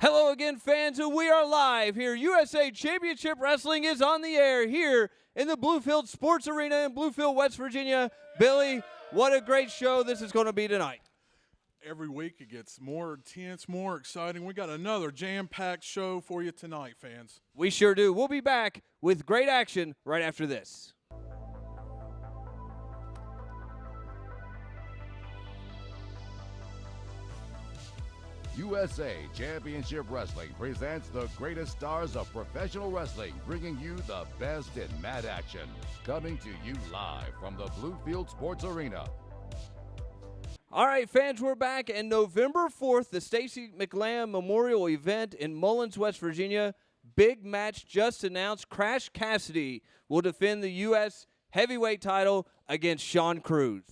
Hello again, fans, and we are live here. USA Championship Wrestling is on the air here in the Bluefield Sports Arena in Bluefield, West Virginia. Billy, what a great show this is going to be tonight. Every week it gets more intense, more exciting. We got another jam-packed show for you tonight, fans. We sure do. We'll be back with great action right after this. USA Championship Wrestling presents the greatest stars of professional wrestling, bringing you the best in mat action. Coming to you live from the Bluefield Sports Arena. All right, fans, we're back. And November 4th, the Stacy McLam Memorial event in Mullins, West Virginia. Big match just announced. Crash Cassidy will defend the U.S. heavyweight title against Shawn Cruz.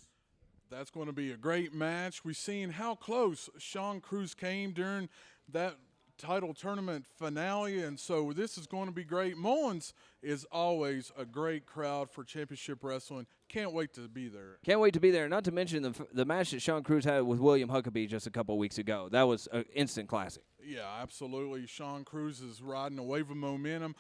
That's going to be a great match. We've seen how close Shawn Cruz came during that title tournament finale, and so this is going to be great. Mullins is always a great crowd for championship wrestling. Can't wait to be there. Can't wait to be there. Not to mention the match that Shawn Cruz had with William Huckabee just a couple weeks ago. That was an instant classic. Yeah, absolutely. Shawn Cruz is riding a wave of momentum.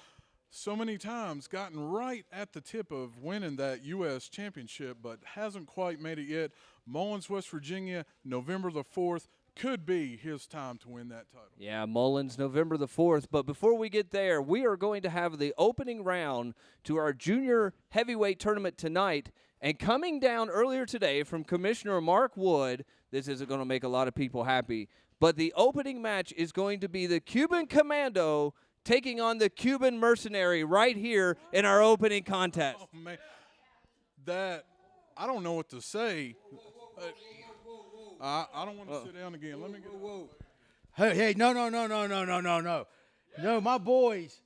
So many times gotten right at the tip of winning that U.S. championship, but hasn't quite made it yet. Mullins, West Virginia, November the 4th, could be his time to win that title. Yeah, Mullins, November the 4th. But before we get there, we are going to have the opening round to our junior heavyweight tournament tonight. And coming down earlier today from Commissioner Mark Wood, this isn't going to make a lot of people happy, but the opening match is going to be the Cuban Commando taking on the Cuban Mercenary right here in our opening contest. Oh, man. That, I don't know what to say. I don't want to sit down again. Let me go. Hey, no. No, my boys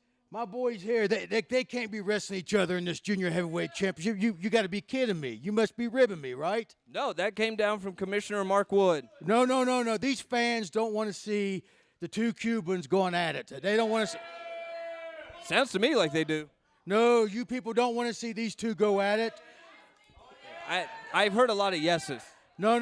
here, they can't be wrestling each other in this junior heavyweight championship. You got to be kidding me. You must be ribbing me, right? No, that came down from Commissioner Mark Wood. No. These fans don't want to see the two Cubans going at it. They don't want to see. Sounds to me like they do. No, you people don't want to see these two go at it. I've heard a lot of yeses. No.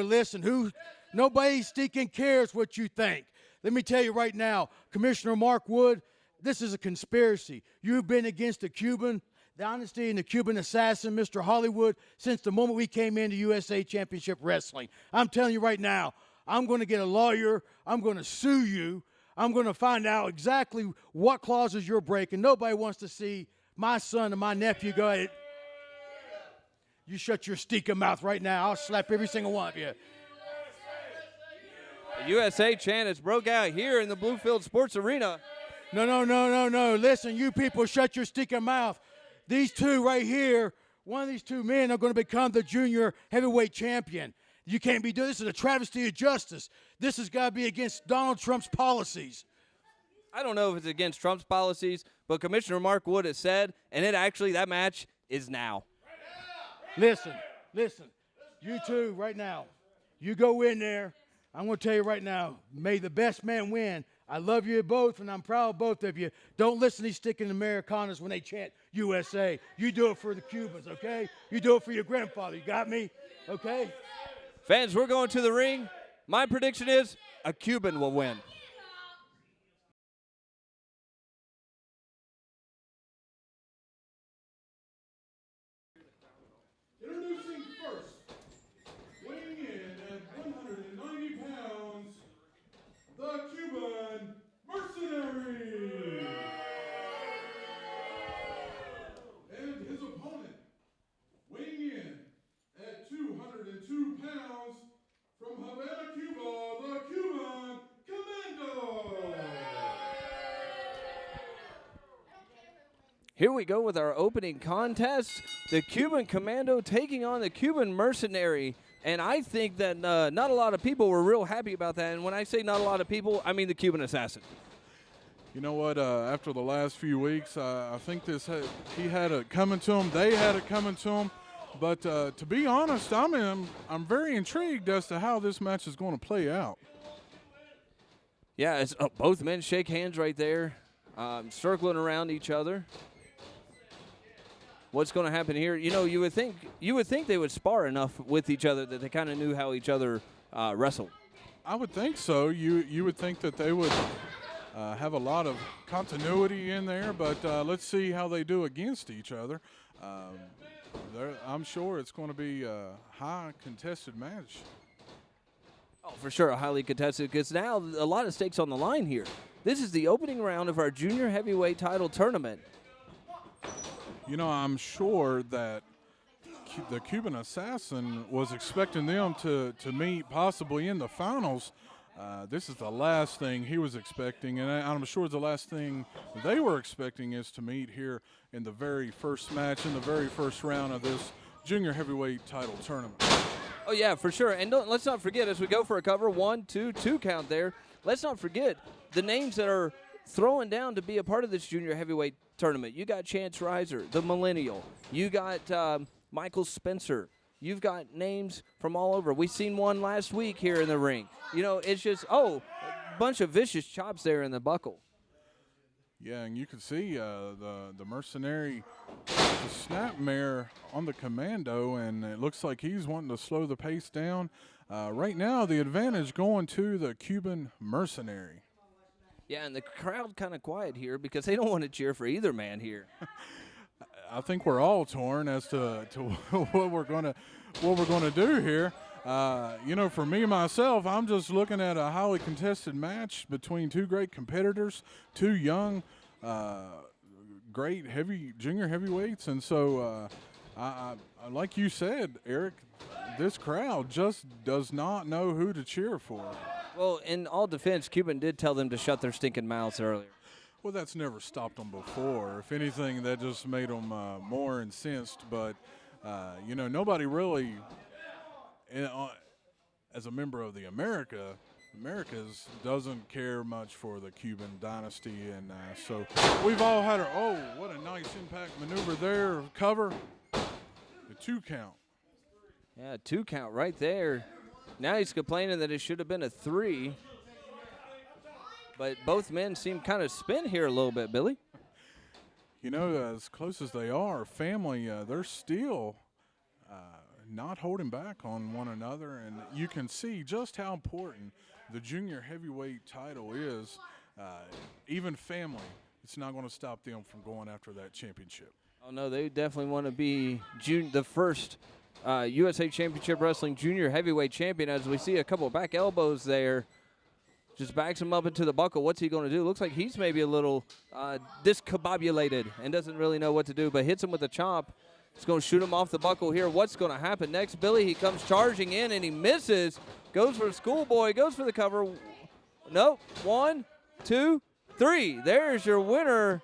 Listen, nobody stinking cares what you think. Let me tell you right now, Commissioner Mark Wood, this is a conspiracy. You've been against the Cuban dynasty and the Cuban assassin, Mr. Hollywood, since the moment we came into USA Championship Wrestling. I'm telling you right now, I'm going to get a lawyer. I'm going to sue you. I'm going to find out exactly what clauses you're breaking. Nobody wants to see my son and my nephew go ahead. You shut your stinking mouth right now. I'll slap every single one of you. The USA chant has broke out here in the Bluefield Sports Arena. No. Listen, you people, shut your stinking mouth. These two right here, one of these two men are going to become the junior heavyweight champion. You can't be doing this. This is a travesty of justice. This has got to be against Donald Trump's policies. I don't know if it's against Trump's policies, but Commissioner Mark Wood has said, and that match is now. Listen, you two right now, you go in there. I'm going to tell you right now, may the best man win. I love you both, and I'm proud of both of you. Don't listen to these sticking Americanas when they chant USA. You do it for the Cubans, okay? You do it for your grandfather. You got me? Okay? Fans, we're going to the ring. My prediction is a Cuban will win. Introducing first, weighing in at 190 pounds, the Cuban Mercenary. And his opponent, weighing in at 202 pounds, from Havana, Cuba, the Cuban Commando. Here we go with our opening contest. The Cuban Commando taking on the Cuban Mercenary. And I think that not a lot of people were real happy about that. And when I say not a lot of people, I mean the Cuban assassin. You know what? After the last few weeks, I think he had it coming to him. They had it coming to him. But to be honest, I'm very intrigued as to how this match is going to play out. Yeah, it's, both men shake hands right there, circling around each other. What's going to happen here? You know, you would think they would spar enough with each other that they kind of knew how each other wrestled. I would think so. You would think that they would have a lot of continuity in there, but let's see how they do against each other. I'm sure it's going to be a high contested match. Oh, for sure, a highly contested, because now a lot of stakes on the line here. This is the opening round of our junior heavyweight title tournament. You know, I'm sure that the Cuban Assassin was expecting them to meet possibly in the finals. This is the last thing he was expecting, and I'm sure the last thing they were expecting is to meet here in the very first match, in the very first round of this junior heavyweight title tournament. Oh, yeah, for sure. And let's not forget, as we go for a cover, 1, 2, 2 count there, let's not forget the names that are throwing down to be a part of this junior heavyweight tournament. You got Chance Reiser, the Millennial. You got Michael Spencer. You've got names from all over. We've seen one last week here in the ring. You know, it's just, a bunch of vicious chops there in the buckle. Yeah, and you can see the Mercenary, the snapmare on the Commando, and it looks like he's wanting to slow the pace down. Right now, the advantage going to the Cuban Mercenary. Yeah, and the crowd kind of quiet here because they don't want to cheer for either man here. I think we're all torn as to what we're gonna do here. You know, for me myself, I'm just looking at a highly contested match between two great competitors, two young, great junior heavyweights, and so I like you said, Eric, this crowd just does not know who to cheer for. Well, in all defense, Cuban did tell them to shut their stinking mouths earlier. Well, that's never stopped them before. If anything, that just made them more incensed. But, you know, nobody really, as a member of the Americas, doesn't care much for the Cuban dynasty. And so we've all had what a nice impact maneuver there. Cover, the 2 count. Yeah, 2 count right there. Now he's complaining that it should have been a 3. But both men seem kind of spin here a little bit, Billy. You know, as close as they are, family, they're still not holding back on one another. And you can see just how important the junior heavyweight title is. Even family, it's not going to stop them from going after that championship. Oh, no, they definitely want to be the first USA Championship Wrestling junior heavyweight champion. As we see a couple of back elbows there. Just backs him up into the buckle. What's he going to do? Looks like he's maybe a little discombobulated and doesn't really know what to do, but hits him with a chop. He's going to shoot him off the buckle here. What's going to happen next? Billy, he comes charging in, and he misses. Goes for schoolboy. Goes for the cover. Nope. 1, 2, 3. There's your winner.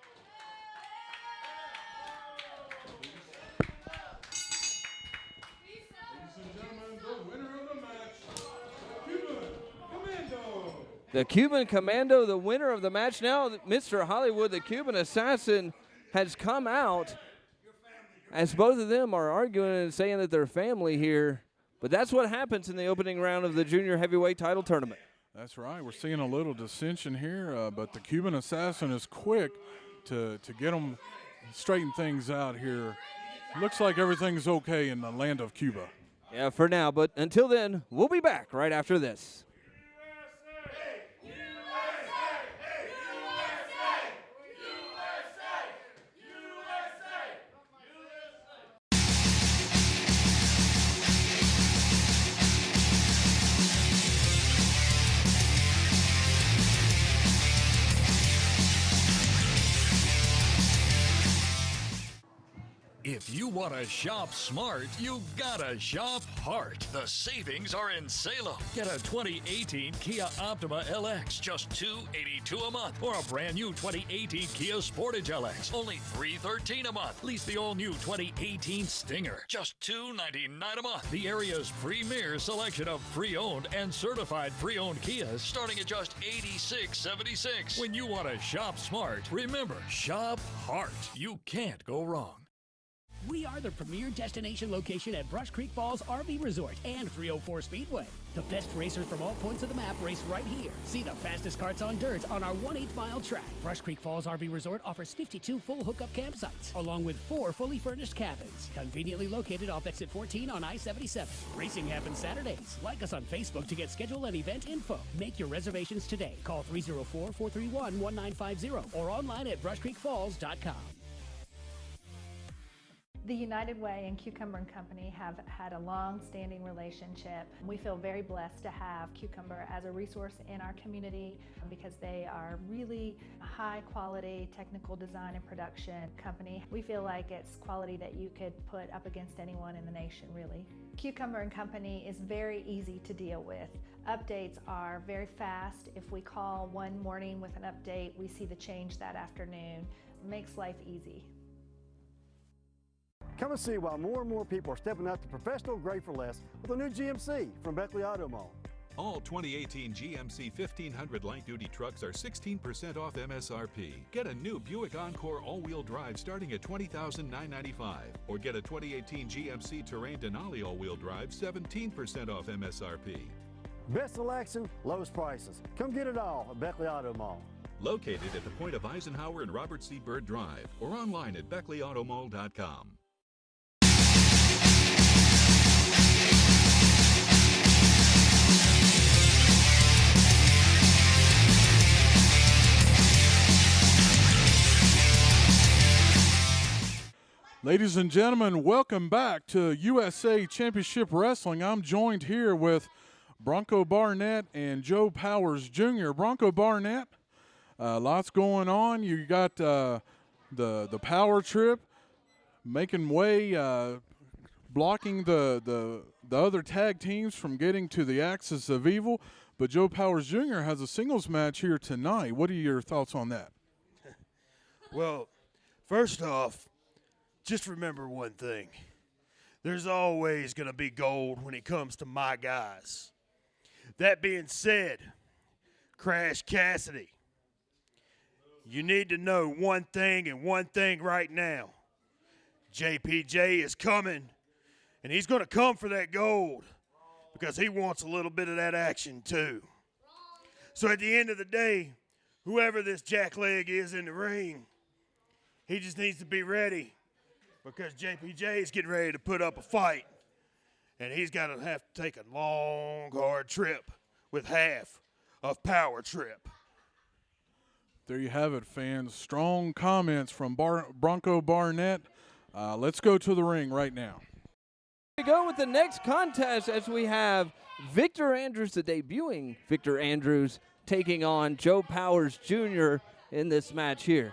The Cuban Commando, the winner of the match. Now, Mr. Hollywood, the Cuban Assassin, has come out as both of them are arguing and saying that they're family here. But that's what happens in the opening round of the junior heavyweight title tournament. That's right. We're seeing a little dissension here, but the Cuban Assassin is quick to get them straighten things out here. Looks like everything's okay in the land of Cuba. Yeah, for now. But until then, we'll be back right after this. If you want to shop smart, you gotta shop Hart. The savings are in Salem. Get a 2018 Kia Optima LX, just $282 a month, or a brand new 2018 Kia Sportage LX, only $313 a month. Lease the all-new 2018 Stinger, just $299 a month. The area's premier selection of pre-owned and certified pre-owned Kias, starting at just $86.76. When you want to shop smart, remember, shop Hart. You can't go wrong. We are the premier destination location at Brush Creek Falls RV Resort and 304 Speedway. The best racers from all points of the map race right here. See the fastest karts on dirt on our 1/8 mile track. Brush Creek Falls RV Resort offers 52 full hookup campsites, along with 4 fully furnished cabins. Conveniently located off exit 14 on I-77. Racing happens Saturdays. Like us on Facebook to get schedule and event info. Make your reservations today. Call 304-431-1950 or online at brushcreekfalls.com. The United Way and Cucumber and Company have had a long-standing relationship. We feel very blessed to have Cucumber as a resource in our community because they are really a high-quality technical design and production company. We feel like it's quality that you could put up against anyone in the nation, really. Cucumber and Company is very easy to deal with. Updates are very fast. If we call one morning with an update, we see the change that afternoon. It makes life easy. Come and see why more and more people are stepping up to professional grade for less with a new GMC from Beckley Auto Mall. All 2018 GMC 1500 light-duty trucks are 16% off MSRP. Get a new Buick Encore all-wheel drive starting at $20,995, or get a 2018 GMC Terrain Denali all-wheel drive 17% off MSRP. Best selection, lowest prices. Come get it all at Beckley Auto Mall. Located at the point of Eisenhower and Robert C. Byrd Drive, or online at BeckleyAutomall.com. Ladies and gentlemen, welcome back to USA Championship Wrestling. I'm joined here with Bronco Barnett and Joe Powers Jr. Bronco Barnett, lots going on. You got the power trip making way, blocking the other tag teams from getting to the Axis of Evil. But Joe Powers Jr. has a singles match here tonight. What are your thoughts on that? Well, first off, just remember one thing. There's always going to be gold when it comes to my guys. That being said, Crash Cassidy, you need to know one thing and one thing right now. JPJ is coming, and he's going to come for that gold because he wants a little bit of that action too. So at the end of the day, whoever this jackleg is in the ring, he just needs to be ready. Because JPJ is getting ready to put up a fight, and he's got to have to take a long, hard trip with half of Power Trip. There you have it, fans. Strong comments from Bronco Barnett. Let's go to the ring right now. We go with the next contest as we have Victor Andrews, the debuting Victor Andrews, taking on Joe Powers Jr. in this match here.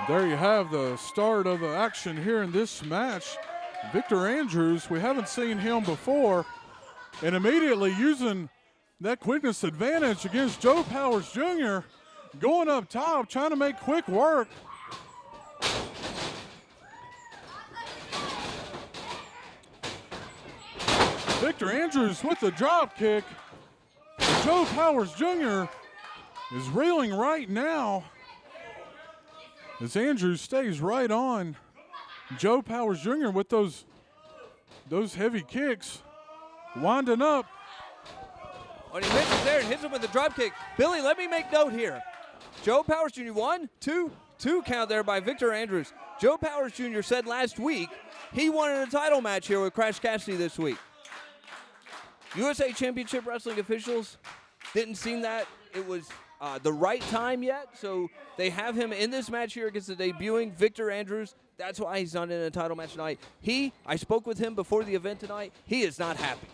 There you have the start of the action here in this match. Victor Andrews, we haven't seen him before, and immediately using that quickness advantage against Joe Powers Jr., going up top, trying to make quick work. Victor Andrews with the drop kick. Joe Powers Jr. is reeling right now as Andrews stays right on Joe Powers Jr. with those heavy kicks, winding up. When he misses there and hits him with the drop kick. Billy, let me make note here. Joe Powers Jr. 1, 2 count there by Victor Andrews. Joe Powers Jr. said last week he wanted a title match here with Crash Cassidy this week. USA Championship Wrestling officials didn't seem that it was the right time yet, so they have him in this match here against the debuting Victor Andrews. That's why he's not in a title match tonight. I spoke with him before the event tonight. He is not happy.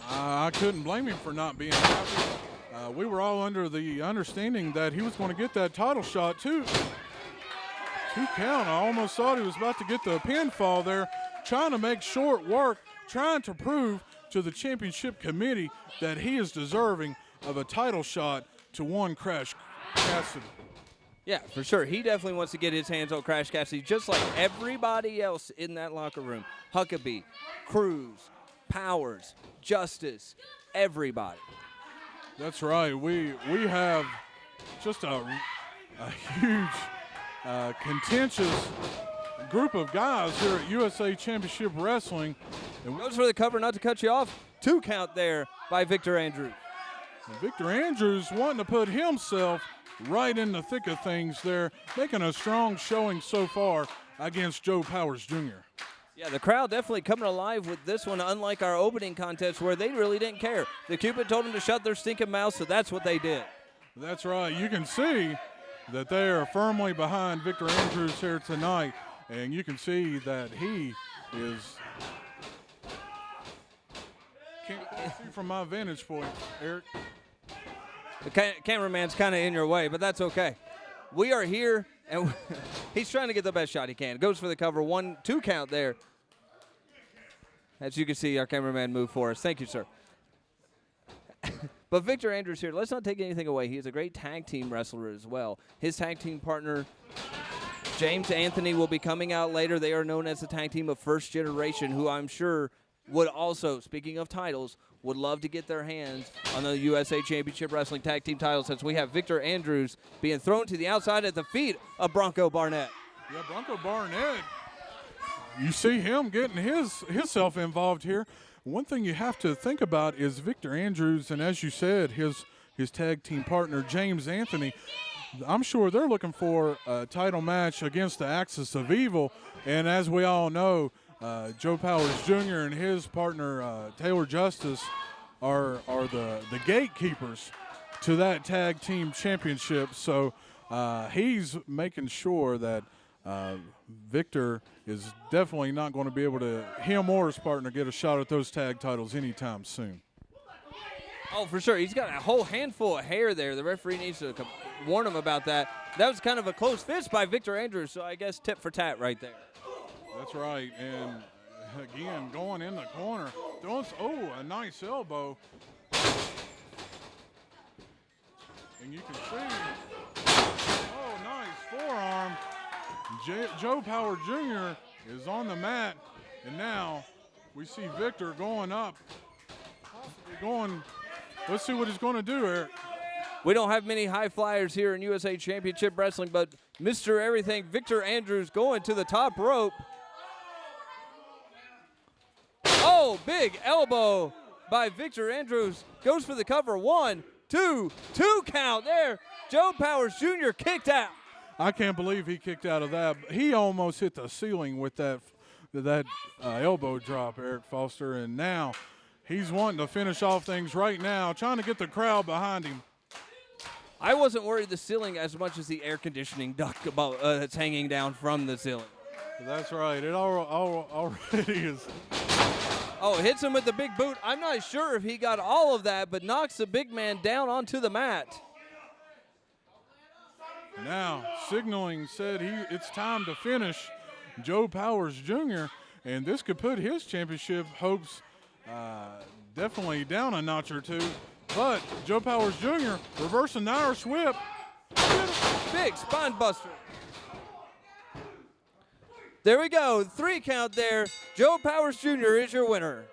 I couldn't blame him for not being happy. We were all under the understanding that he was going to get that title shot too. 2 count. I almost thought he was about to get the pinfall there, trying to make short work, trying to prove to the championship committee that he is deserving of a title shot to one Crash Cassidy. Yeah, for sure. He definitely wants to get his hands on Crash Cassidy, just like everybody else in that locker room. Huckabee, Cruz, Powers, Justice, everybody. That's right. We have just a huge contentious group of guys here at USA Championship Wrestling. And Goes for the cover, not to cut you off. 2 count there by Victor Andrews. Victor Andrews wanting to put himself right in the thick of things there, making a strong showing so far against Joe Powers Jr. Yeah, the crowd definitely coming alive with this one, unlike our opening contest where they really didn't care. The Cuban told them to shut their stinking mouths, so that's what they did. That's right. You can see that they are firmly behind Victor Andrews here tonight, and you can see that he is – can't see from my vantage point, Eric. The cameraman's kind of in your way, but that's okay. We are here, and he's trying to get the best shot he can. Goes for the cover, 1-2 count there. As you can see, our cameraman moved for us. Thank you, sir. But Victor Andrews here, let's not take anything away. He is a great tag team wrestler as well. His tag team partner, James Anthony, will be coming out later. They are known as the tag team of First Generation, who I'm sure would also, speaking of titles, would love to get their hands on the USA Championship Wrestling Tag Team titles, as we have Victor Andrews being thrown to the outside at the feet of Bronco Barnett. Yeah, Bronco Barnett, you see him getting himself involved here. One thing you have to think about is Victor Andrews, and as you said, his tag team partner, James Anthony. I'm sure they're looking for a title match against the Axis of Evil, and as we all know, Joe Powers Jr. and his partner Taylor Justice are the gatekeepers to that tag team championship. So he's making sure that Victor is definitely not going to be able to, him or his partner, get a shot at those tag titles anytime soon. Oh, for sure. He's got a whole handful of hair there. The referee needs to warn him about that. That was kind of a close fist by Victor Andrews, so I guess tit for tat right there. That's right, and again, going in the corner. A nice elbow. And you can see, nice forearm. Joe Power Jr. is on the mat, and now we see Victor going up. Let's see what he's going to do, Eric. We don't have many high flyers here in USA Championship Wrestling, but Mr. Everything, Victor Andrews, going to the top rope. Oh, big elbow by Victor Andrews. Goes for the cover. 1, 2 count there. Joe Powers Jr. kicked out. I can't believe he kicked out of that. He almost hit the ceiling with that elbow drop, Eric Foster, and now he's wanting to finish off things right now, trying to get the crowd behind him. I wasn't worried the ceiling as much as the air conditioning duct that's hanging down from the ceiling. That's right. It already is. Oh, hits him with the big boot. I'm not sure if he got all of that, but knocks the big man down onto the mat. Now, signaling said it's time to finish Joe Powers Jr., and this could put his championship hopes definitely down a notch or two. But Joe Powers Jr. reversing the Irish whip. Big spine buster. There we go. 3 count there. Joe Powers Jr. is your winner.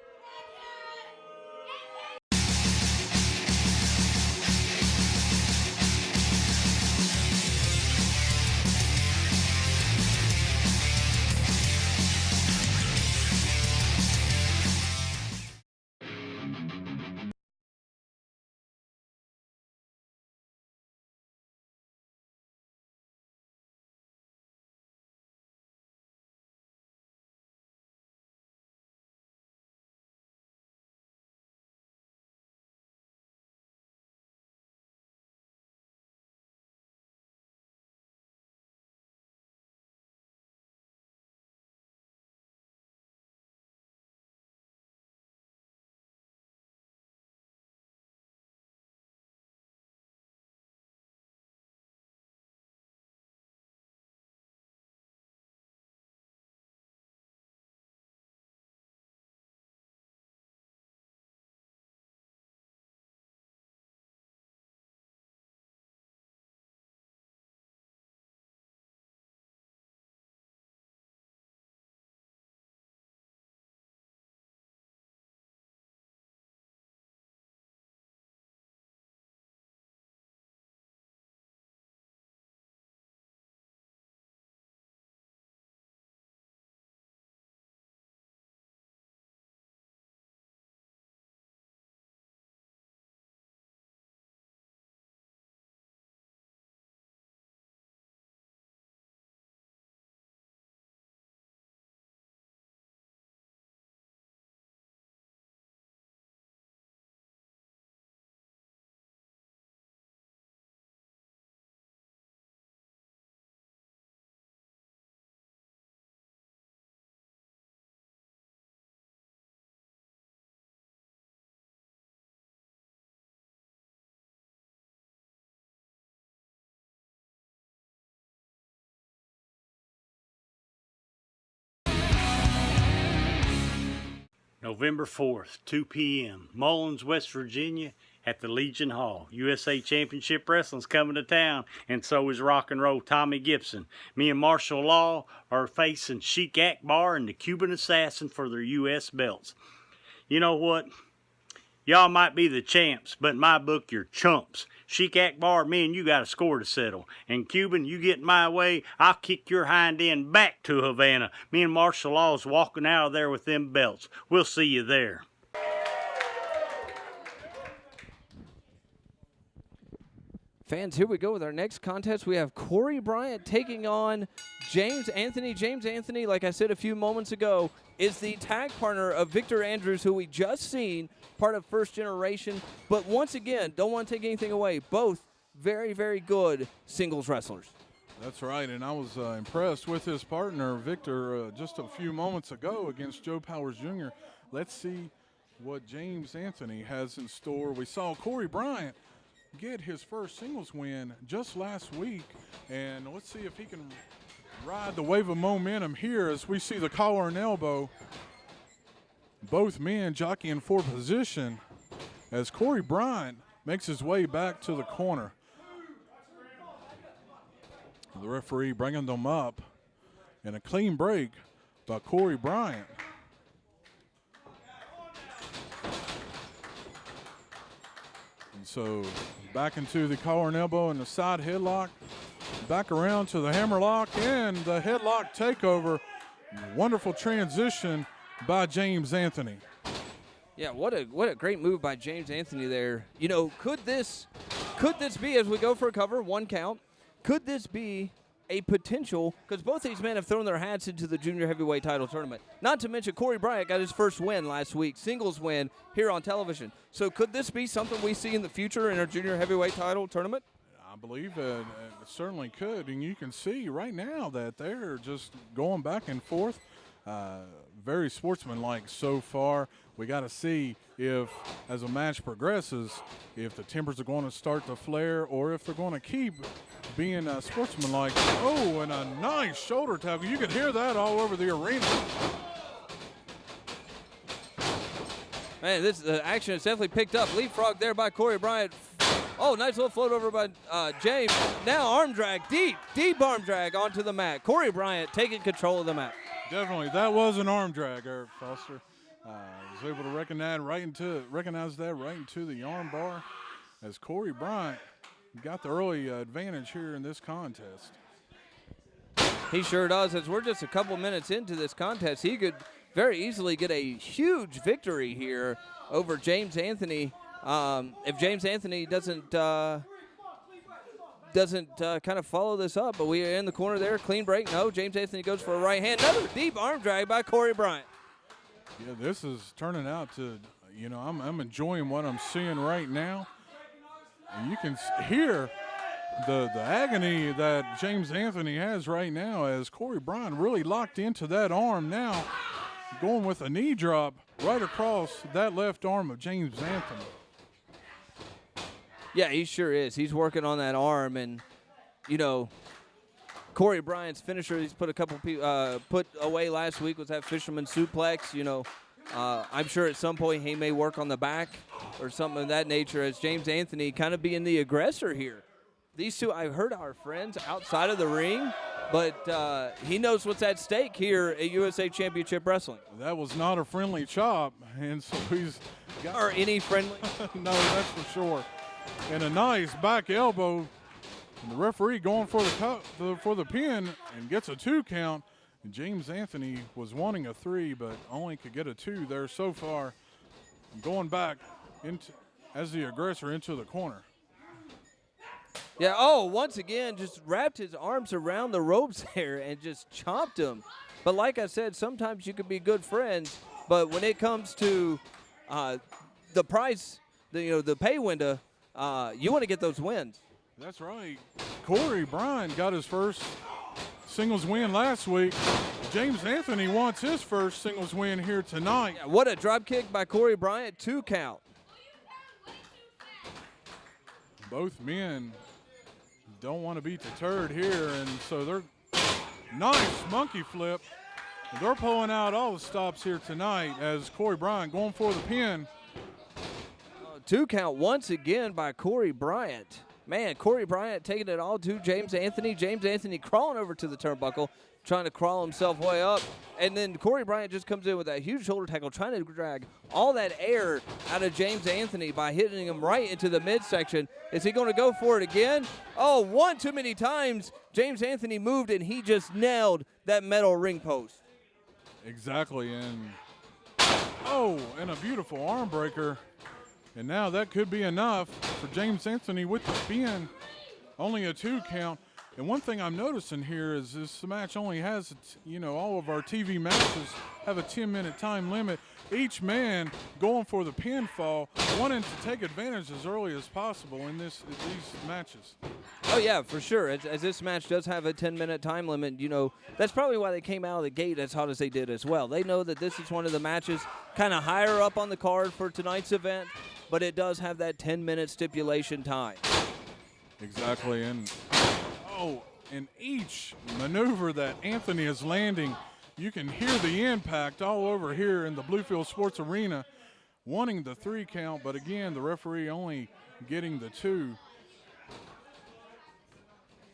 November 4th, 2 p.m., Mullins, West Virginia, at the Legion Hall. USA Championship Wrestling's coming to town, and so is Rock and Roll Tommy Gibson. Me and Martial Law are facing Sheik Akbar and the Cuban Assassin for their U.S. belts. You know what? Y'all might be the champs, but in my book, you're chumps. Sheik Akbar, me and you got a score to settle. And Cuban, you get in my way, I'll kick your hind end back to Havana. Me and Martial Law's walking out of there with them belts. We'll see you there. Fans, here we go with our next contest. We have Corey Bryant taking on James Anthony. James Anthony, like I said a few moments ago, is the tag partner of Victor Andrews, who we just seen, part of First Generation. But once again, don't want to take anything away. Both very, very good singles wrestlers. That's right, and I was impressed with his partner, Victor, just a few moments ago against Joe Powers Jr. Let's see what James Anthony has in store. We saw Corey Bryant get his first singles win just last week, and let's see if he can ride the wave of momentum here as we see the collar and elbow. Both men jockeying for position as Corey Bryant makes his way back to the corner. The referee bringing them up, and a clean break by Corey Bryant. And so back into the collar and elbow and the side headlock, back around to the hammerlock and the headlock takeover. Wonderful transition by James Anthony. Yeah, what a great move by James Anthony there. You know, could this be, as we go for a cover, 1 count, could this be a potential, because both these men have thrown their hats into the junior heavyweight title tournament. Not to mention Corey Bryant got his first win last week, singles win here on television. So could this be something we see in the future in our junior heavyweight title tournament? I believe it certainly could, and you can see right now that they're just going back and forth. Very sportsmanlike so far. We got to see if, as a match progresses, if the tempers are going to start to flare or if they're going to keep being sportsmanlike. Oh, and a nice shoulder tackle. You could hear that all over the arena. Man, this action has definitely picked up. Leapfrog there by Corey Bryant. Oh, nice little float over by James. Now arm drag, deep arm drag onto the mat. Corey Bryant taking control of the mat. Definitely, that was an arm drag, Eric Foster. Was able to recognize that right into the arm bar as Corey Bryant got the early advantage here in this contest. He sure does. As we're just a couple minutes into this contest, he could very easily get a huge victory here over James Anthony. If James Anthony doesn't kind of follow this up, but we are in the corner there. Clean break. No, James Anthony goes for a right hand. Another deep arm drag by Corey Bryant. Yeah, this is turning out to, you know, I'm enjoying what I'm seeing right now. And you can hear the agony that James Anthony has right now as Corey Bryant really locked into that arm now, going with a knee drop right across that left arm of James Anthony. Yeah, he sure is. He's working on that arm, and, you know, Corey Bryant's finisher he's put a couple put away last week was that fisherman suplex. You know, I'm sure at some point he may work on the back or something of that nature as James Anthony kind of being the aggressor here. These two, I've heard, are friends outside of the ring, but he knows what's at stake here at USA Championship Wrestling. That was not a friendly chop, and so he's got or any friendly. No, that's for sure. And a nice back elbow. And the referee going for the pin and gets a 2 count. And James Anthony was wanting a 3, but only could get a 2 there so far. Going back into as the aggressor into the corner. Yeah, once again, just wrapped his arms around the ropes there and just chopped him. But like I said, sometimes you can be good friends, but when it comes to the price, the pay window, you want to get those wins. That's right. Corey Bryant got his first singles win last week. James Anthony wants his first singles win here tonight. Yeah, what a drop kick by Corey Bryant, 2 count. Both men don't want to be deterred here, and so they're nice monkey flip They're pulling out all the stops here tonight as Corey Bryant going for the pin. 2 count once again by Corey Bryant. Man, Corey Bryant taking it all to James Anthony. James Anthony crawling over to the turnbuckle, trying to crawl himself way up. And then Corey Bryant just comes in with that huge shoulder tackle, trying to drag all that air out of James Anthony by hitting him right into the midsection. Is he going to go for it again? Oh, one too many times. James Anthony moved, and he just nailed that metal ring post. Exactly, and and a beautiful arm breaker. And now that could be enough for James Anthony with the pin. Only a 2 count. And one thing I'm noticing here is this match only has, all of our TV matches have a 10-minute time limit. Each man going for the pinfall, wanting to take advantage as early as possible in these matches. Oh, yeah, for sure. As this match does have a 10-minute time limit, that's probably why they came out of the gate as hot as they did as well. They know that this is one of the matches kind of higher up on the card for tonight's event, but it does have that 10-minute stipulation time. Exactly, and each maneuver that Anthony is landing, you can hear the impact all over here in the Bluefield Sports Arena, wanting the 3 count, but again, the referee only getting the 2.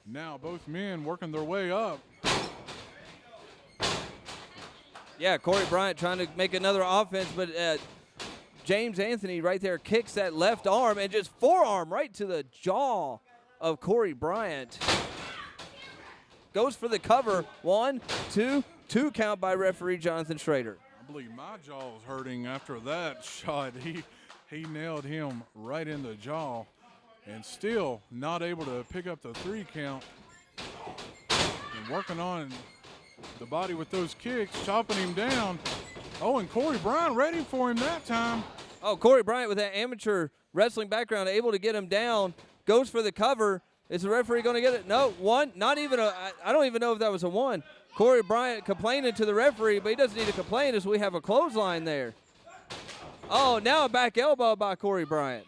Now both men working their way up. Yeah, Corey Bryant trying to make another offense, but James Anthony right there kicks that left arm and just forearm right to the jaw of Corey Bryant. Goes for the cover. 1, 2 count by referee Jonathan Schrader. I believe my jaw was hurting after that shot. He nailed him right in the jaw and still not able to pick up the 3 count. And working on the body with those kicks, chopping him down. Oh, and Corey Bryant ready for him that time. Oh, Corey Bryant with that amateur wrestling background able to get him down. Goes for the cover. Is the referee going to get it? No, 1. Not even I don't even know if that was a 1. Corey Bryant complaining to the referee, but he doesn't need to complain as we have a clothesline there. Oh, now a back elbow by Corey Bryant.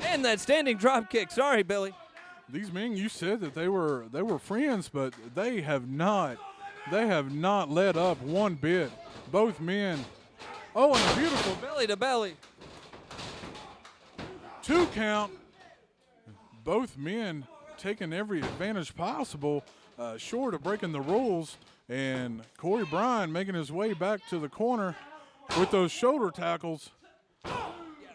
And that standing drop kick. Sorry, Billy. These men, you said that they were friends, but they have not let up one bit. Both men. Oh, and a beautiful belly to belly. 2 count. Both men taking every advantage possible, short of breaking the rules. And Corey Bryant making his way back to the corner with those shoulder tackles.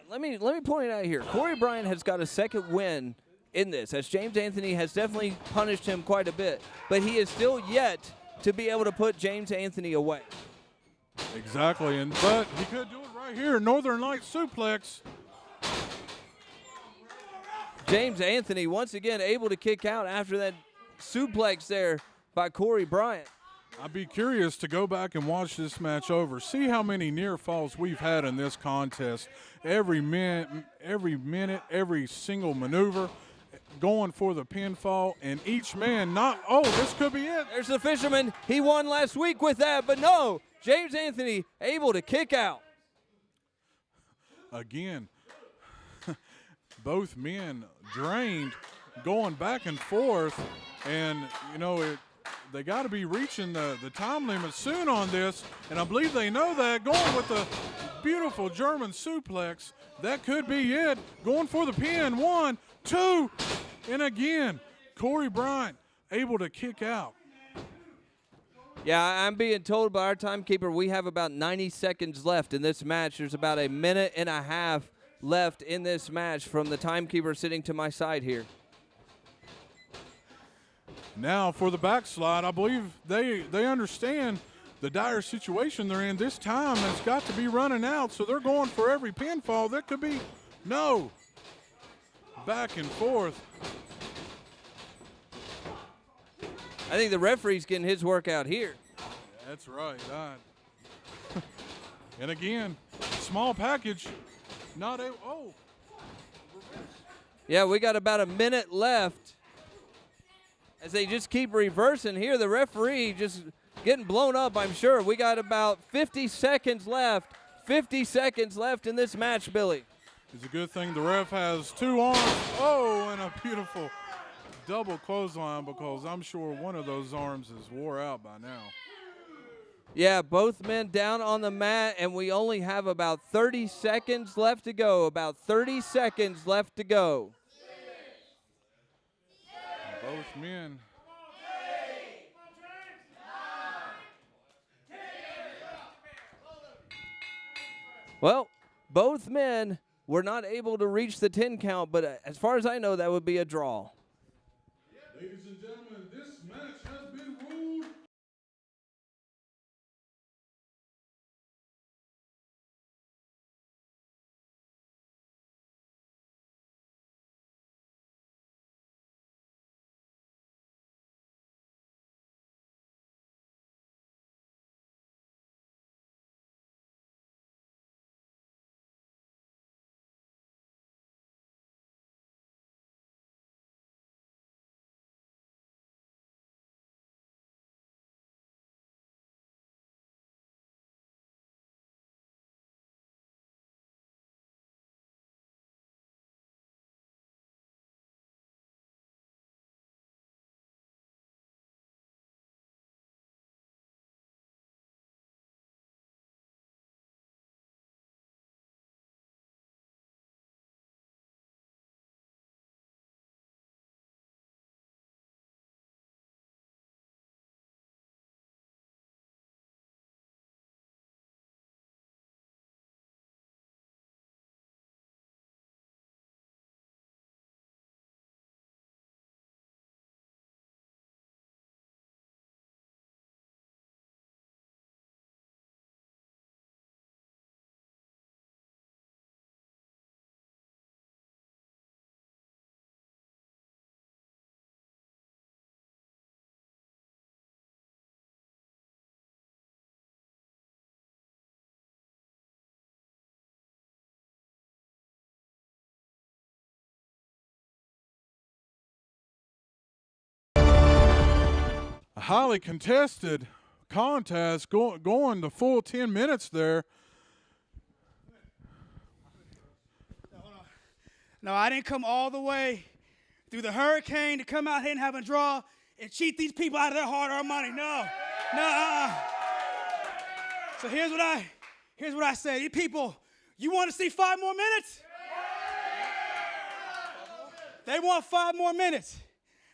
Let me point out here. Corey Bryant has got a second win in this, as James Anthony has definitely punished him quite a bit. But he is still yet to be able to put James Anthony away. Exactly, but he could do it right here. Northern Light suplex. James Anthony once again able to kick out after that suplex there by Corey Bryant. I'd be curious to go back and watch this match over. See how many near falls we've had in this contest. Every minute, every single maneuver, going for the pinfall, and each man this could be it. There's the fisherman. He won last week with that, but no. James Anthony able to kick out. Again, both men drained, going back and forth, and they got to be reaching the time limit soon on this, and I believe they know that. Going with the beautiful German suplex, that could be it. Going for the pin, 1, 2, and again, Corey Bryant able to kick out. Yeah, I'm being told by our timekeeper we have about 90 seconds left in this match. There's about a minute and a half left in this match from the timekeeper sitting to my side here. Now for the backslide, I believe they understand the dire situation they're in. This time has got to be running out, so they're going for every pinfall. That could be no. Back and forth. I think the referee's getting his work out here. That's right. And again, small package. Not a Yeah, we got about a minute left. As they just keep reversing here, the referee just getting blown up, I'm sure. We got about 50 seconds left. 50 seconds left in this match, Billy. It's a good thing the ref has 2 arms. Oh, and a beautiful double clothesline because I'm sure one of those arms is wore out by now. Yeah, both men down on the mat, and we only have about 30 seconds left to go. About 30 seconds left to go. Both men. Well, both men were not able to reach the 10 count, but as far as I know, that would be a draw. Ladies and gentlemen, this match has been ruled. A highly contested contest going the full 10 minutes there. No, I didn't come all the way through the hurricane to come out here and have a draw and cheat these people out of their hard-earned money. No. So here's what I say. You people, you want to see 5 more minutes? They want 5 more minutes.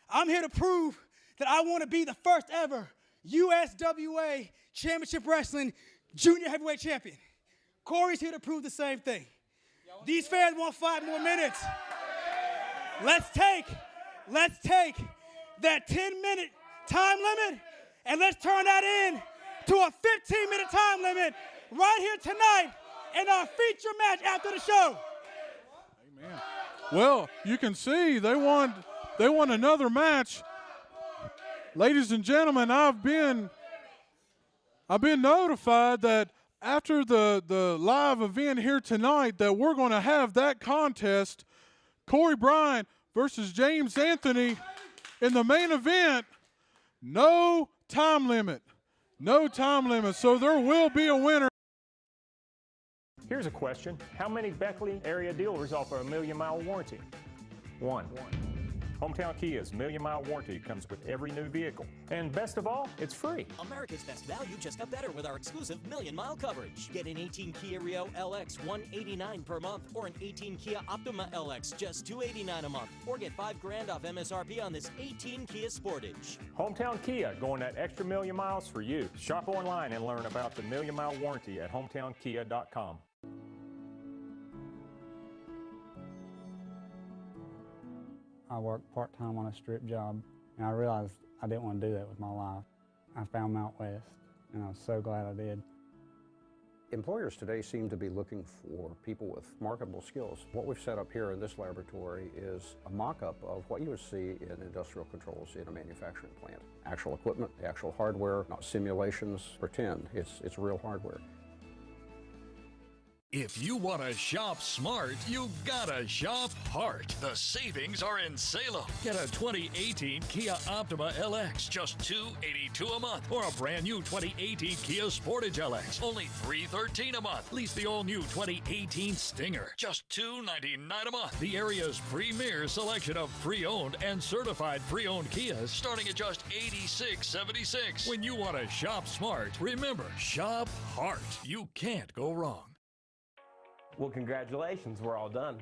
I'm here to prove that I want to be the first ever USWA Championship Wrestling Junior Heavyweight Champion. Corey's here to prove the same thing. These fans want 5 more minutes. Let's take that 10-minute time limit and let's turn that in to a 15-minute time limit right here tonight in our feature match after the show. Amen. Well, you can see they want another match. Ladies and gentlemen, I've been notified that after the live event here tonight that we're going to have that contest, Corey Bryant versus James Anthony in the main event. No time limit. No time limit. So there will be a winner. Here's a question. How many Beckley area dealers offer a 1,000,000-mile warranty? 1. Hometown Kia's 1,000,000-mile warranty comes with every new vehicle. And best of all, it's free. America's best value just got better with our exclusive 1,000,000-mile coverage. Get an 18 Kia Rio LX, $189 per month, or an 18 Kia Optima LX, just $289 a month. Or get $5,000 off MSRP on this 18 Kia Sportage. Hometown Kia, going that extra 1,000,000 miles for you. Shop online and learn about the 1,000,000-mile warranty at hometownkia.com. I worked part-time on a strip job, and I realized I didn't want to do that with my life. I found Mount West, and I was so glad I did. Employers today seem to be looking for people with marketable skills. What we've set up here in this laboratory is a mock-up of what you would see in industrial controls in a manufacturing plant. Actual equipment, the actual hardware, not simulations, pretend. It's real hardware. If you want to shop smart, you gotta shop Hart. The savings are in Salem. Get a 2018 Kia Optima LX, just $282 a month. Or a brand new 2018 Kia Sportage LX, only $313 a month. Lease the all-new 2018 Stinger, just $299 a month. The area's premier selection of pre-owned and certified pre-owned Kias, starting at just $86.76. When you want to shop smart, remember, shop Hart. You can't go wrong. Well, congratulations, we're all done.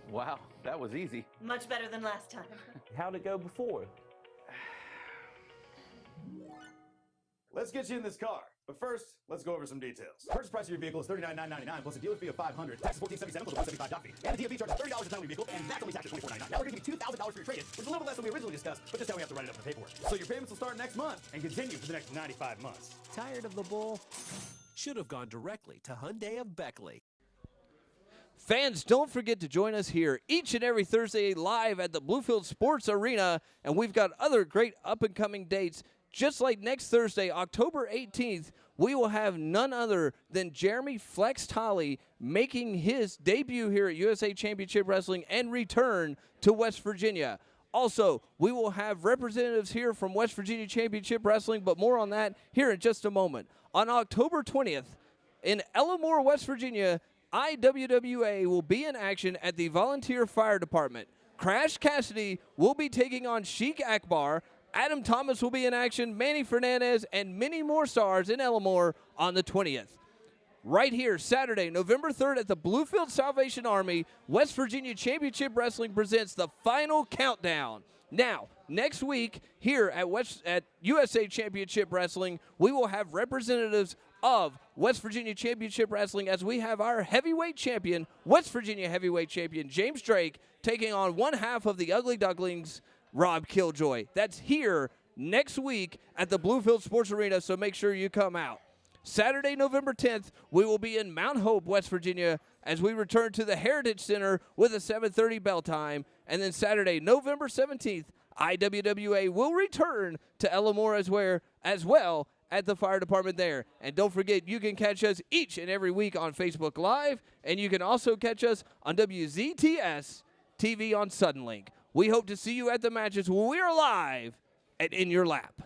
Wow, that was easy. Much better than last time. How'd it go before? Let's get you in this car. But first, let's go over some details. Purchase price of your vehicle is $39,999 plus a dealer fee of $500. Tax is $1477 plus a $175 fee. And the DMV charges $30 to title your vehicle, and that's only taxed at $24.99. Now we're going to give you $2,000 for your trade-in, which is a little less than we originally discussed, but just how we have to write it up in the paperwork. So your payments will start next month and continue for the next 95 months. Tired of the bull? Should have gone directly to Hyundai of Beckley. Fans, don't forget to join us here each and every Thursday live at the Bluefield Sports Arena, and we've got other great up-and-coming dates. Just like next Thursday, October 18th, we will have none other than Jeremy Flex Tolley making his debut here at USA Championship Wrestling and return to West Virginia. Also, we will have representatives here from West Virginia Championship Wrestling, but more on that here in just a moment. On October 20th, in Elmore, West Virginia, IWWA will be in action at the Volunteer Fire Department. Crash Cassidy will be taking on Sheik Akbar. Adam Thomas will be in action, Manny Fernandez, and many more stars in Elmore on the 20th. Right here, Saturday, November 3rd at the Bluefield Salvation Army, West Virginia Championship Wrestling presents the final countdown. Now, next week here at USA Championship Wrestling, we will have representatives of West Virginia Championship Wrestling as we have our heavyweight champion, West Virginia heavyweight champion, James Drake, taking on one half of the Ugly Ducklings, Rob Killjoy. That's here next week at the Bluefield Sports Arena, so make sure you come out. Saturday, November 10th, we will be in Mount Hope, West Virginia, as we return to the Heritage Center with a 7:30 bell time. And then Saturday, November 17th, IWWA will return to Elmore as well at the fire department there. And don't forget, you can catch us each and every week on Facebook Live, and you can also catch us on WZTS TV on Suddenlink. We hope to see you at the matches when we are live and in your lap.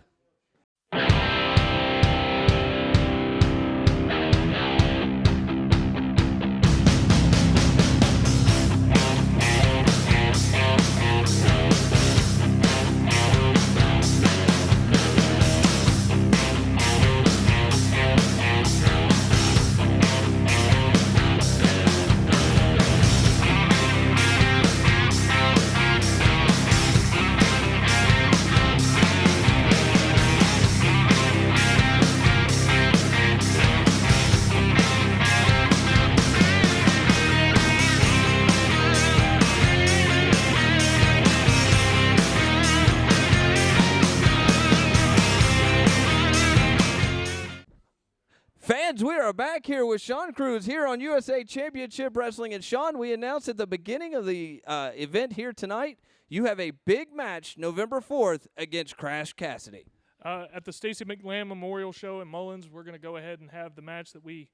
Fans, we are back here with Shawn Cruz here on USA Championship Wrestling. And Shawn, we announced at the beginning of the event here tonight, you have a big match November 4th against Crash Cassidy. At the Stacey McLam Memorial Show in Mullins, we're going to go ahead and have the match that we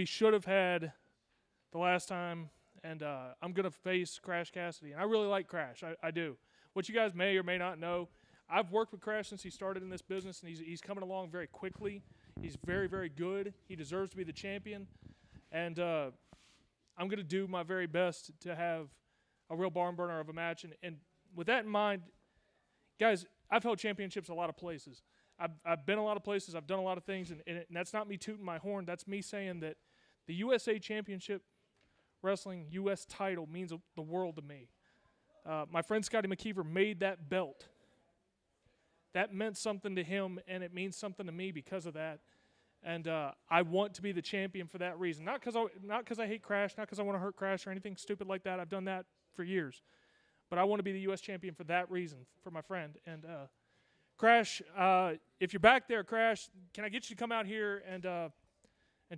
should have had the last time. And I'm going to face Crash Cassidy. And I really like Crash. I do. What you guys may or may not know, I've worked with Crash since he started in this business, and he's coming along very quickly. He's very, very good. He deserves to be the champion. And I'm going to do my very best to have a real barn burner of a match. And with that in mind, guys, I've held championships a lot of places. I've been a lot of places. I've done a lot of things. And that's not me tooting my horn. That's me saying that the USA Championship Wrestling U.S. title means the world to me. My friend Scotty McKeever made that belt. That meant something to him, and it means something to me because of that. And I want to be the champion for that reason. Not because I hate Crash, not because I want to hurt Crash or anything stupid like that. I've done that for years. But I want to be the U.S. champion for that reason, for my friend. And Crash, if you're back there, Crash, can I get you to come out here and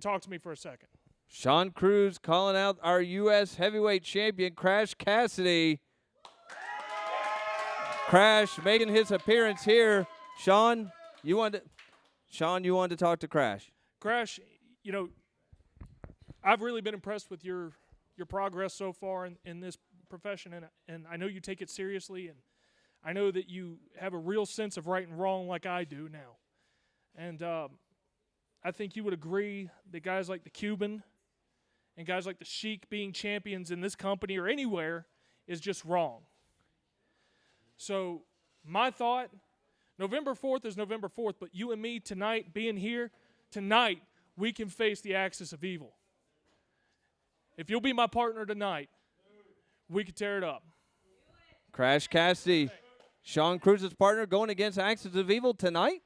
talk to me for a second? Shawn Cruz calling out our U.S. heavyweight champion, Crash Cassidy. Crash making his appearance here. Shawn, you wanted to talk to Crash. Crash, you know, I've really been impressed with your progress so far in this profession, and I know you take it seriously, and I know that you have a real sense of right and wrong like I do now. And I think you would agree that guys like the Cuban and guys like the Sheik being champions in this company or anywhere is just wrong. So my thought, November 4th is November 4th, but you and me tonight, being here, tonight we can face the axis of evil. If you'll be my partner tonight, we can tear it up. Crash Cassidy, Shawn Cruz's partner, going against Axis of Evil tonight?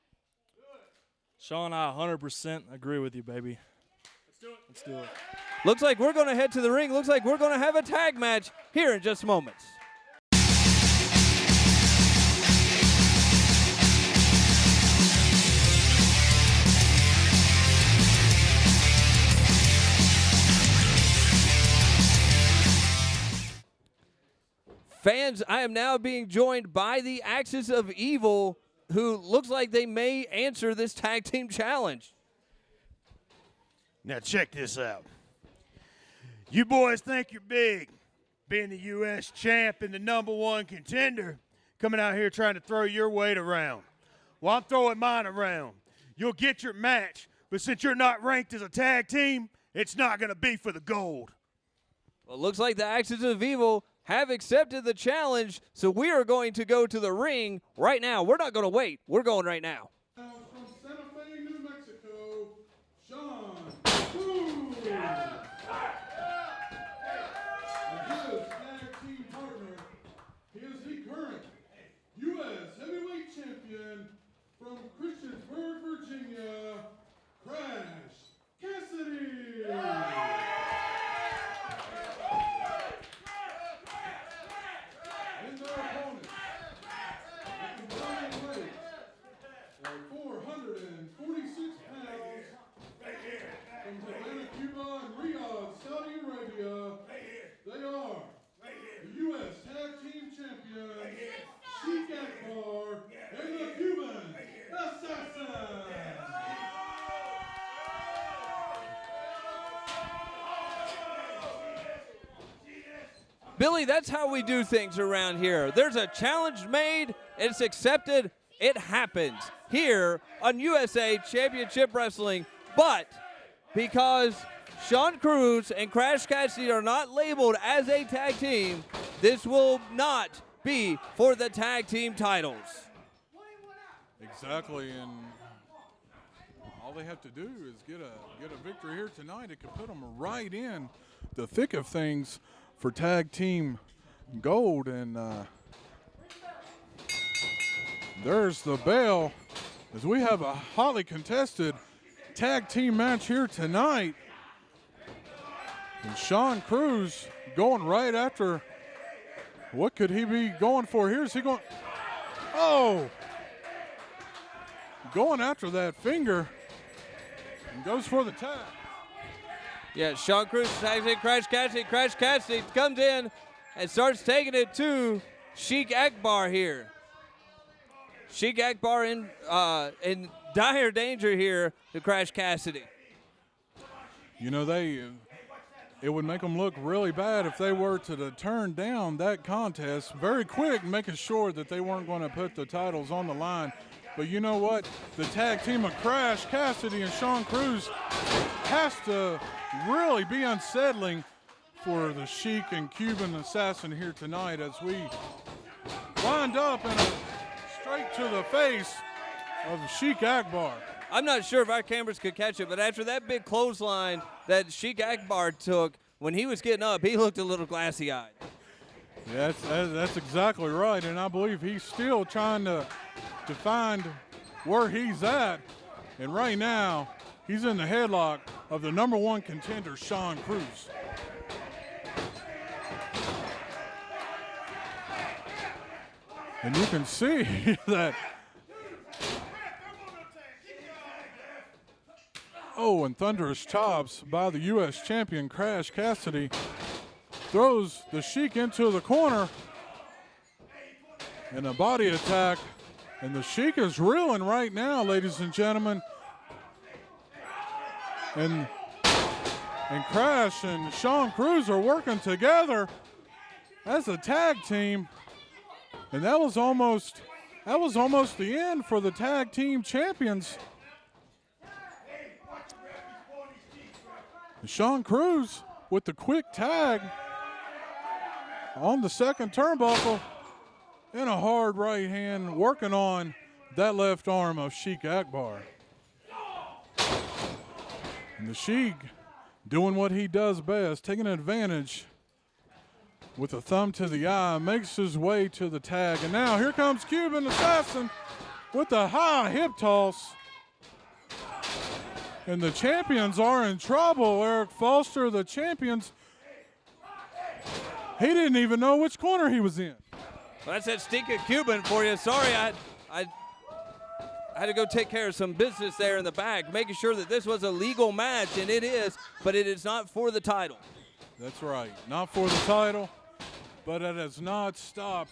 Shawn, I 100% agree with you, baby. Let's do it. Looks like we're going to head to the ring. Looks like we're going to have a tag match here in just moments. Fans, I am now being joined by the Axis of Evil, who looks like they may answer this tag team challenge. Now check this out. You boys think you're big, being the U.S. champ and the #1 contender, coming out here trying to throw your weight around. Well, I'm throwing mine around. You'll get your match, but since you're not ranked as a tag team, it's not going to be for the gold. Well, it looks like the Axis of Evil have accepted the challenge, so we are going to go to the ring right now. We're not going to wait. We're going right now. From Santa Fe, New Mexico, Shawn Cruz. And his tag team partner is the current U.S. heavyweight champion from Christiansburg, Virginia, Crash Cassidy. And their opponents, the combined weight of 446 pounds, from Havana, Cuba, and Riyadh, Saudi Arabia, they are the U.S. Tag Team Champions, Sheik Akbar, and the Cuban Assassin. Billy, that's how we do things around here. There's a challenge made, it's accepted, it happens here on USA Championship Wrestling. But because Shawn Cruz and Crash Cassidy are not labeled as a tag team, this will not be for the tag team titles. Exactly, and all they have to do is get a victory here tonight. It could put them right in the thick of things for tag team gold. And there's the bell as we have a hotly contested tag team match here tonight. And Shawn Cruz going right after, what could he be going for here? Is he going, oh, going after that finger and goes for the tag. Yeah, Shawn Cruz tags in Crash Cassidy. Crash Cassidy comes in and starts taking it to Sheik Akbar here. Sheik Akbar in dire danger here to Crash Cassidy. You know, it would make them look really bad if they were to turn down that contest very quick, making sure that they weren't going to put the titles on the line. But you know what? The tag team of Crash Cassidy and Shawn Cruz has to really be unsettling for the Sheik and Cuban Assassin here tonight as we wind up in a straight to the face of Sheik Akbar. I'm not sure if our cameras could catch it, but after that big clothesline that Sheik Akbar took, when he was getting up, he looked a little glassy-eyed. Yeah, that's exactly right, and I believe he's still trying to find where he's at. And right now, he's in the headlock of the #1 contender, Shawn Cruz. And you can see that. Oh, and thunderous chops by the U.S. champion, Crash Cassidy. Throws the Sheik into the corner. And a body attack. And the Sheik is reeling right now, ladies and gentlemen. And And Crash and Shawn Cruz are working together as a tag team. And that was almost the end for the tag team champions. And Shawn Cruz with the quick tag on the second turnbuckle and a hard right hand working on that left arm of Sheik Akbar. And the Sheik doing what he does best, taking advantage with a thumb to the eye, makes his way to the tag. And now here comes Cuban Assassin with a high hip toss. And the champions are in trouble. Eric Foster, the champions, he didn't even know which corner he was in. Well, that's that stinking Cuban for you. Sorry, I had to go take care of some business there in the back, making sure that this was a legal match, and it is, but it is not for the title. That's right, not for the title, but it has not stopped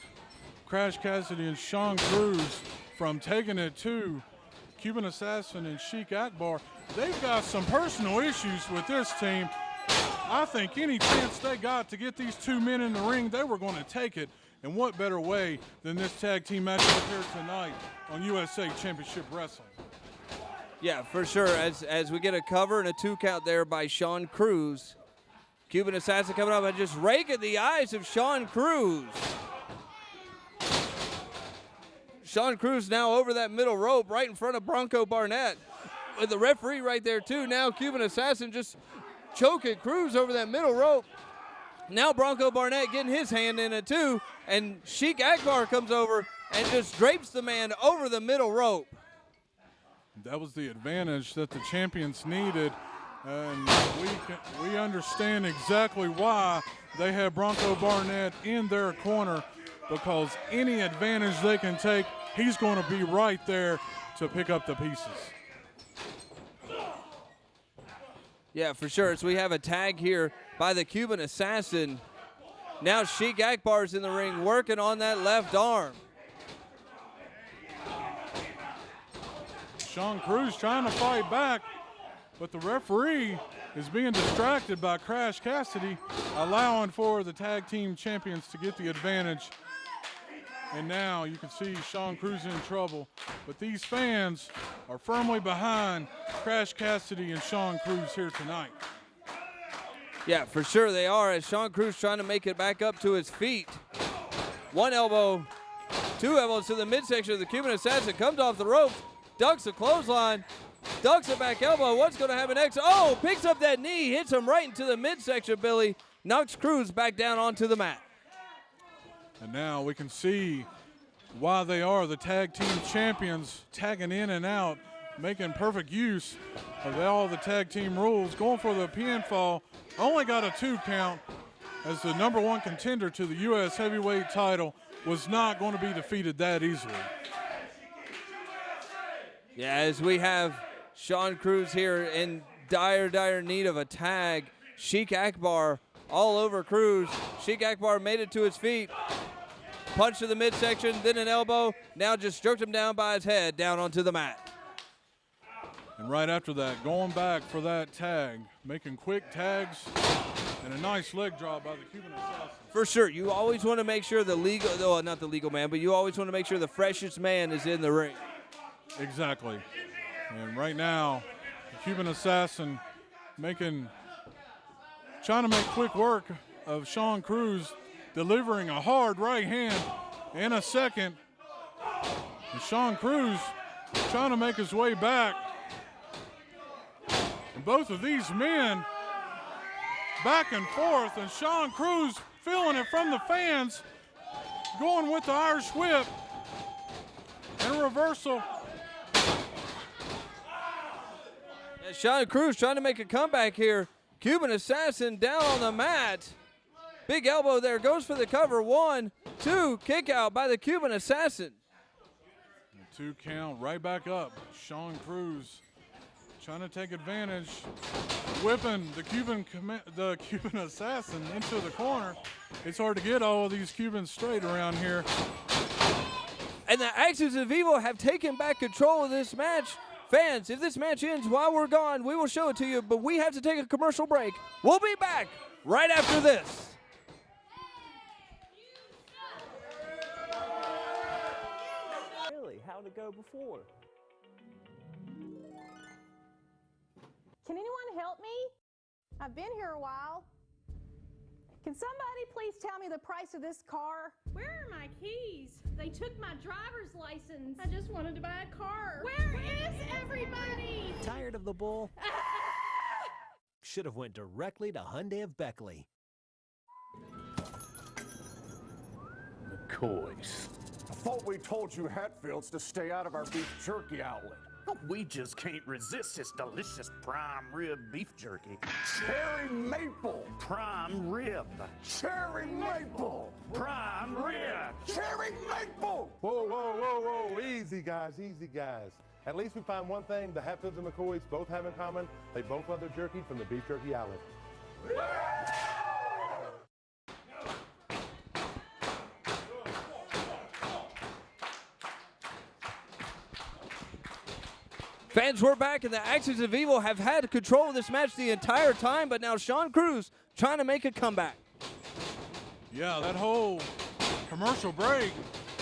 Crash Cassidy and Shawn Cruz from taking it to Cuban Assassin and Sheik Akbar. They've got some personal issues with this team. I think any chance they got to get these two men in the ring, they were going to take it. And what better way than this tag team matchup here tonight on USA Championship Wrestling? Yeah, for sure. As we get a cover and a 2 count there by Shawn Cruz. Cuban Assassin coming up and just raking the eyes of Shawn Cruz. Shawn Cruz now over that middle rope right in front of Bronco Barnett. With the referee right there too. Now Cuban Assassin just choking Cruz over that middle rope. Now Bronco Barnett getting his hand in it too. And Sheik Akbar comes over and just drapes the man over the middle rope. That was the advantage that the champions needed. And we understand exactly why they have Bronco Barnett in their corner, because any advantage they can take, he's going to be right there to pick up the pieces. Yeah, for sure. So we have a tag here by the Cuban Assassin. Now Sheik Akbar's in the ring working on that left arm. Shawn Cruz trying to fight back, but the referee is being distracted by Crash Cassidy, allowing for the tag team champions to get the advantage. And now you can see Shawn Cruz in trouble, but these fans are firmly behind Crash Cassidy and Shawn Cruz here tonight. Yeah, for sure they are, as Shawn Cruz trying to make it back up to his feet. One elbow, 2 elbows to the midsection of the Cuban Assassin, comes off the ropes, ducks a clothesline, ducks a back elbow. What's going to happen next? Oh, picks up that knee, hits him right into the midsection, Billy. Knocks Cruz back down onto the mat. And now we can see why they are the tag team champions, tagging in and out, making perfect use of all the tag team rules, going for the pinfall. Only got a 2 count, as the #1 contender to the U.S. heavyweight title was not going to be defeated that easily. Yeah, as we have Shawn Cruz here in dire need of a tag. Sheik Akbar all over Cruz. Sheik Akbar made it to his feet. Punch to the midsection, then an elbow. Now just stroked him down by his head, down onto the mat. And right after that, going back for that tag, making quick tags, and a nice leg drop by the Cuban Assassin. For sure, you always want to make sure the legal, well, not the legal man, but you always want to make sure the freshest man is in the ring. Exactly. And right now, the Cuban Assassin trying to make quick work of Shawn Cruz, delivering a hard right hand and a second. And Shawn Cruz trying to make his way back. And both of these men back and forth, and Shawn Cruz feeling it from the fans, going with the Irish whip and a reversal. Yeah, Shawn Cruz trying to make a comeback here. Cuban Assassin down on the mat. Big elbow there, goes for the cover. 1, 2, kick out by the Cuban Assassin. 2 count, right back up. Shawn Cruz trying to take advantage, whipping the Cuban Assassin into the corner. It's hard to get all of these Cubans straight around here. And the Axis of Evil have taken back control of this match Fans, if this match ends while we're gone, we will show it to you, but we have to take a commercial break. We'll be back right after this. Really, how'd it go before? Can anyone help me? I've been here a while. Can somebody please tell me the price of this car? Where are my keys? They took my driver's license. I just wanted to buy a car. Where is everybody? Tired of the bull? Should have went directly to Hyundai of Beckley. McCoys. I thought we told you Hatfields to stay out of our beef jerky outlet. We just can't resist this delicious prime rib beef jerky. Cherry maple prime rib. Cherry maple prime rib. Cherry maple. Whoa, whoa, whoa, whoa. Easy, guys, easy, guys. At least we find one thing the Hatfields and McCoys both have in common. They both love their jerky from the beef jerky outlet. Fans, we're back, and the Axis of Evil have had control of this match the entire time, but now Shawn Cruz trying to make a comeback. Yeah, that whole commercial break,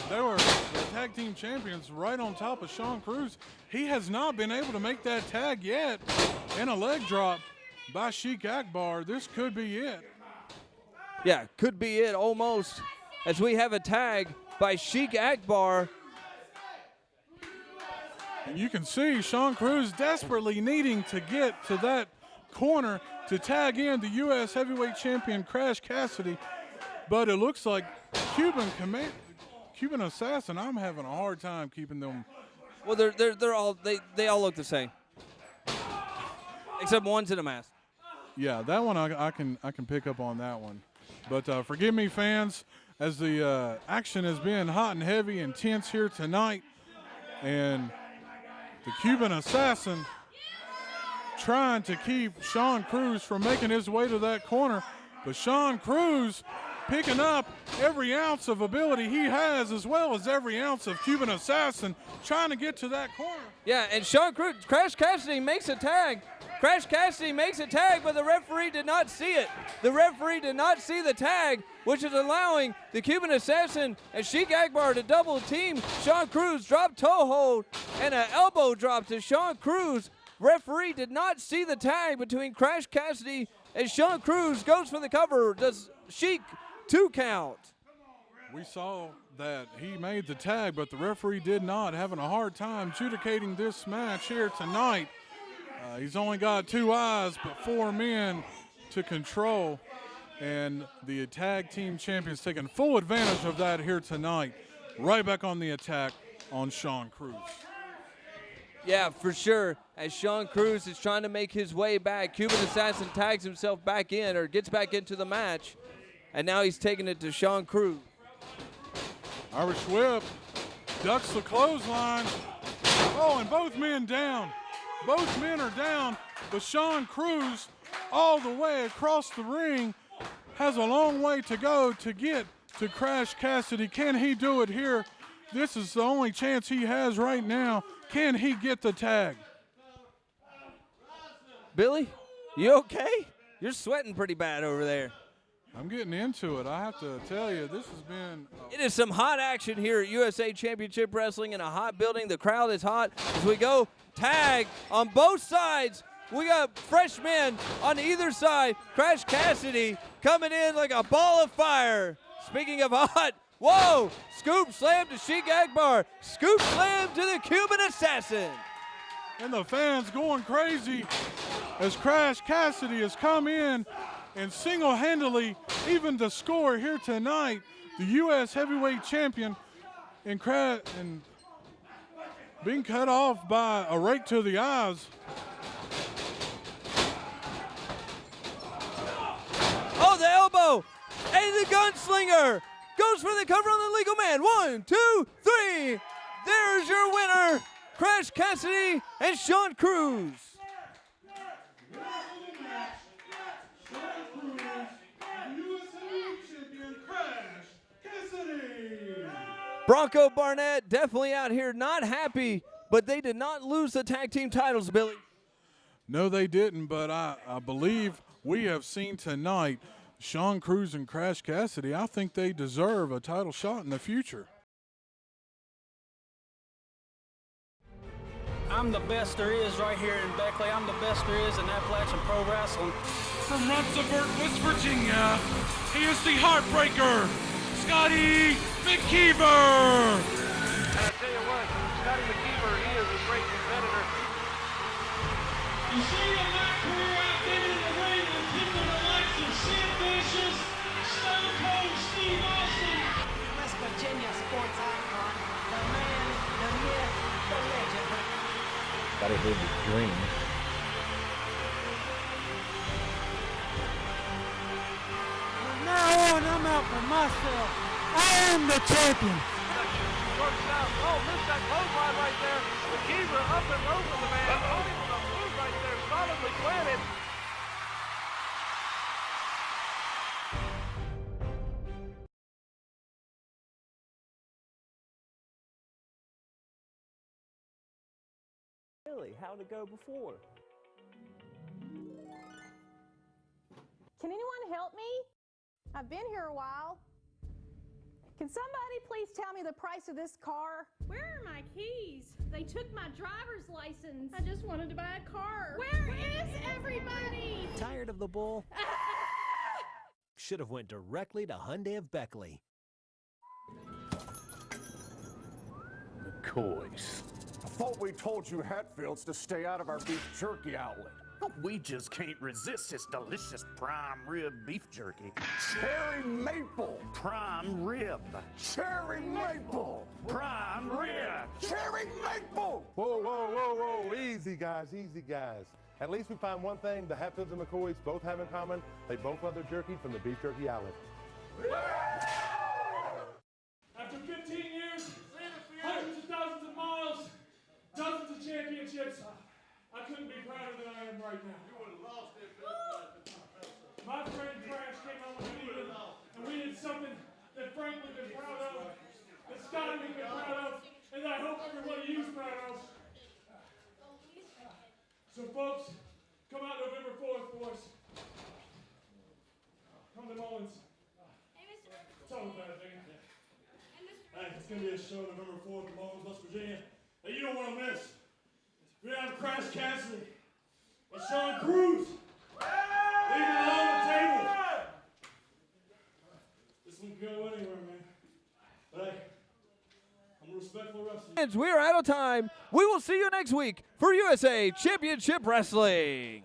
they were the tag team champions right on top of Shawn Cruz. He has not been able to make that tag yet, and a leg drop by Sheik Akbar. This could be it. Yeah, could be it almost, as we have a tag by Sheik Akbar. And you can see Shawn Cruz desperately needing to get to that corner to tag in the U.S. heavyweight champion Crash Cassidy. But it looks like Cuban Assassin, I'm having a hard time keeping them. Well, they're all they all look the same, except one's in a mask. Yeah, that one I can pick up on that one. But forgive me, fans, as the action has been hot and heavy and tense here tonight, and the Cuban Assassin trying to keep Shawn Cruz from making his way to that corner. But Shawn Cruz picking up every ounce of ability he has, as well as every ounce of Cuban Assassin trying to get to that corner. Yeah, and Shawn Cruz, Crash Cassidy makes a tag. Crash Cassidy makes a tag, but the referee did not see it. The referee did not see the tag, which is allowing the Cuban Assassin and Sheik Akbar to double team Shawn Cruz. Drop toe hold and an elbow drop to Shawn Cruz. Referee did not see the tag between Crash Cassidy and Shawn Cruz. Goes for the cover. Does Sheik 2 count? We saw that he made the tag, but the referee did not. Having a hard time adjudicating this match here tonight. He's only got 2 eyes, but 4 men to control. And the tag team champions taking full advantage of that here tonight. Right back on the attack on Shawn Cruz. Yeah, for sure. As Shawn Cruz is trying to make his way back, Cuban Assassin tags himself back in, or gets back into the match. And now he's taking it to Shawn Cruz. Irish whip, ducks the clothesline. Oh, and both men down. Both men are down, but Shawn Cruz all the way across the ring has a long way to go to get to Crash Cassidy. Can he do it here? This is the only chance he has right now. Can he get the tag? Billy, you okay? You're sweating pretty bad over there. I'm getting into it. I have to tell you, this has been... It is some hot action here at USA Championship Wrestling in a hot building. The crowd is hot as we go tag on both sides. We got fresh men on either side. Crash Cassidy coming in like a ball of fire. Speaking of hot, whoa, scoop slam to Sheik Akbar. Scoop slam to the Cuban Assassin. And the fans going crazy as Crash Cassidy has come in and single-handedly even the score here tonight. The U.S. heavyweight champion and being cut off by a rake to the eyes. Oh, the elbow, and the gunslinger goes for the cover on the legal man. 1, 2, 3. There's your winner, Crash Cassidy and Shawn Cruz. Bronco Barnett definitely out here not happy, but they did not lose the tag team titles, Billy. No, they didn't, but I believe we have seen tonight Shawn Cruz and Crash Cassidy. I think they deserve a title shot in the future. I'm the best there is right here in Beckley. I'm the best there is in Appalachian Pro Wrestling. From Runsford, West Virginia, he is the Heartbreaker, Scotty McKeever. I tell you what, Scotty McKeever, he is a great competitor. You see in my career, I've been in the ring with people the likes of Sid Vicious, Stone Cold Steve Austin. West Virginia sports icon, the man, the myth, the legend. Gotta live the dream. From now on, I'm out for myself. I am the champion. Short south. Oh, missed that clothesline right there. McKeever up and over the man. Caught him with a move right there, solidly planted. Really, how'd it go before? Can anyone help me? I've been here a while. Can somebody please tell me the price of this car? Where are my keys? They took my driver's license. I just wanted to buy a car. Where is everybody? Tired of the bull? Should have went directly to Hyundai of Beckley. McCoys. I thought we told you Hatfields to stay out of our beef jerky outlet. We just can't resist this delicious prime rib beef jerky. Cherry maple prime rib. Cherry maple prime rib. Cherry maple. Whoa, whoa, whoa, whoa. Easy, guys, easy, guys. At least we find one thing the Hatfields and McCoys both have in common. They both love their jerky from the beef jerky outlet. After 15 years, hundreds of thousands of miles, dozens of championships, I couldn't be prouder than I am right now. You would have lost it. My friend Crash came on with me, and we did something that Frank would have been proud of, that Scotty would have been proud of, and that I hope everybody you's proud of. So folks, come out November 4th for us. Come to Mullins. Tell them about it, Dick. Hey, it's going to be a show November 4th in Mullins, West Virginia, that you don't want to miss. We have Crash Cassidy and Shawn Cruz leaving it on the table. This one can go anywhere, man. But hey, I'm a respectful wrestler. We are out of time. We will see you next week for USA Championship Wrestling.